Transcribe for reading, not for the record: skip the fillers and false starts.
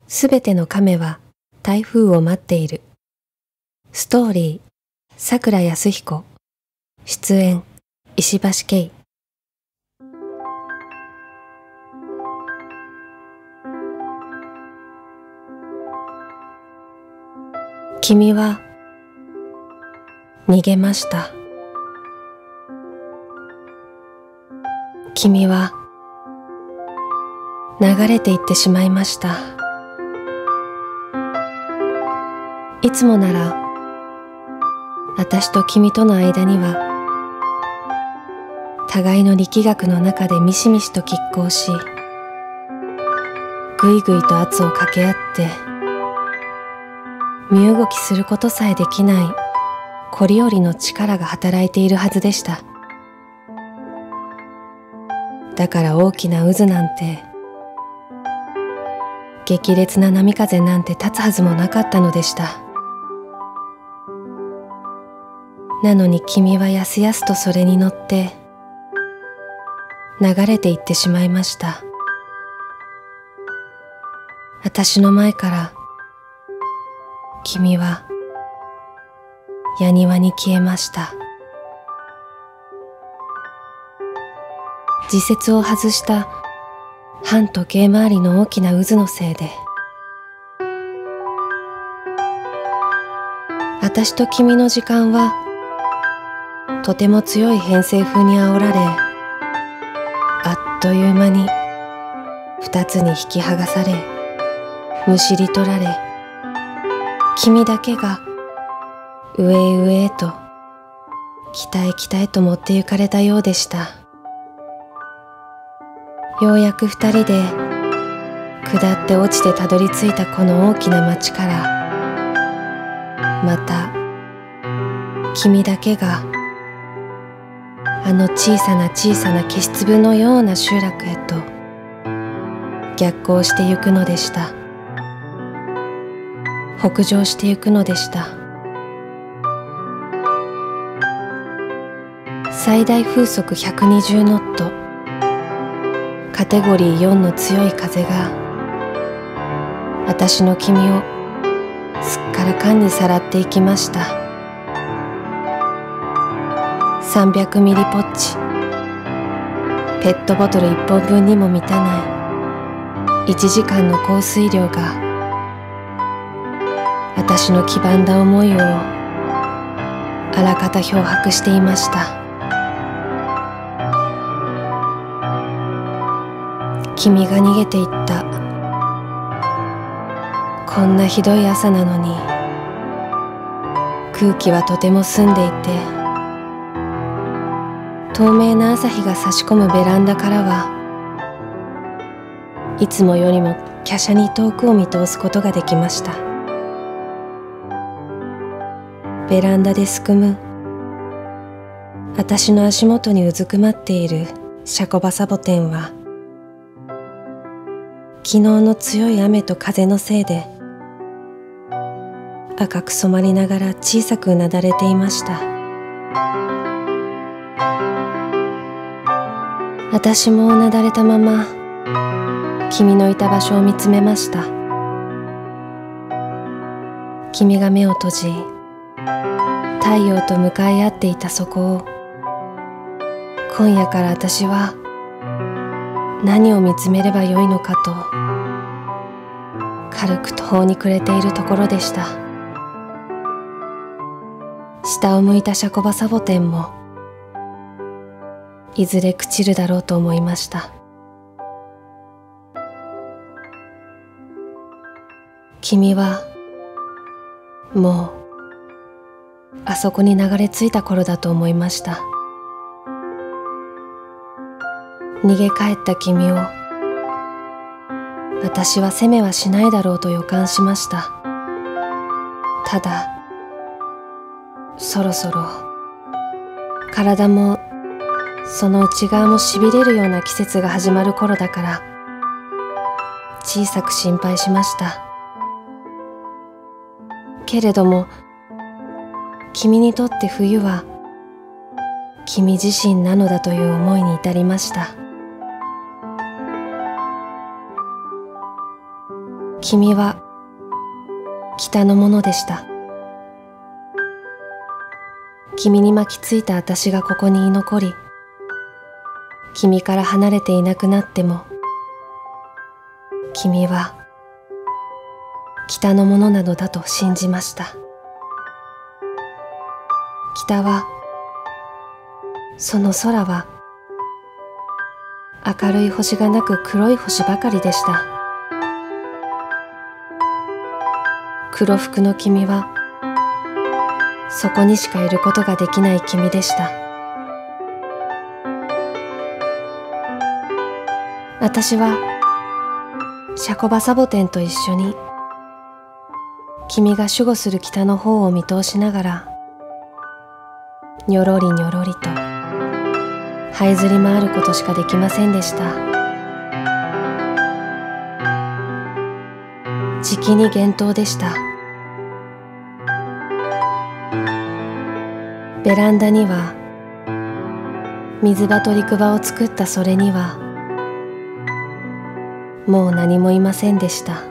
すべての亀は台風を待っている。ストーリー、さくらやすひこ。出演、石橋圭。君は逃げました。君は流れていってしまいました。いつもなら私と君との間には互いの力学の中でミシミシと拮抗し、ぐいぐいと圧をかけ合って身動きすることさえできないこりよりの力が働いているはずでした。だから大きな渦なんて、激烈な波風なんて立つはずもなかったのでした。なのに君はやすやすとそれに乗って流れていってしまいました。私の前から君は矢庭に消えました。時節を外した反時計回りの大きな渦のせいで、私と君の時間はとても強い偏西風に煽られ、あっという間に二つに引き剥がされ、むしり取られ、君だけが上へ上へと北へ北へと持って行かれたようでした。ようやく二人で下って落ちてたどり着いたこの大きな町から、また君だけがあの小さな小さな消し粒のような集落へと逆行してゆくのでした。北上してゆくのでした。最大風速120ノット、カテゴリー4の強い風が私の君をすっからかんにさらっていきました。300ミリポッチ、ペットボトル1本分にも満たない1時間の降水量が私の黄ばんだ思いをあらかた漂白していました。君が逃げていった。こんなひどい朝なのに空気はとても澄んでいて、透明な朝日が差し込むベランダからはいつもよりも華奢に遠くを見通すことができました。ベランダですくむ私の足元にうずくまっているシャコバサボテンは、昨日の強い雨と風のせいで赤く染まりながら小さくうなだれていました。私もうなだれたまま君のいた場所を見つめました。君が目を閉じ太陽と向かい合っていたそこを、今夜から私は何を見つめればよいのかと軽く途方に暮れているところでした。下を向いたシャコバサボテンもいずれ朽ちるだろうと思いました。君はもうあそこに流れ着いた頃だと思いました。逃げ帰った君を私は責めはしないだろうと予感しました。ただそろそろ体もその内側もしびれるような季節が始まる頃だから小さく心配しました。けれども君にとって冬は君自身なのだという思いに至りました。君は北のものでした。君に巻きついた私がここに居残り、君から離れていなくなっても、君は北のものなのだと信じました。北は、その空は、明るい星がなく黒い星ばかりでした。黒服の君は、そこにしかいることができない君でした。私は、シャコバサボテンと一緒に、君が守護する北の方を見通しながら、にょろりにょろりと、這いずり回ることしかできませんでした。じきに厳冬でした。ベランダには、水場と陸場を作ったそれには、もう何もいませんでした。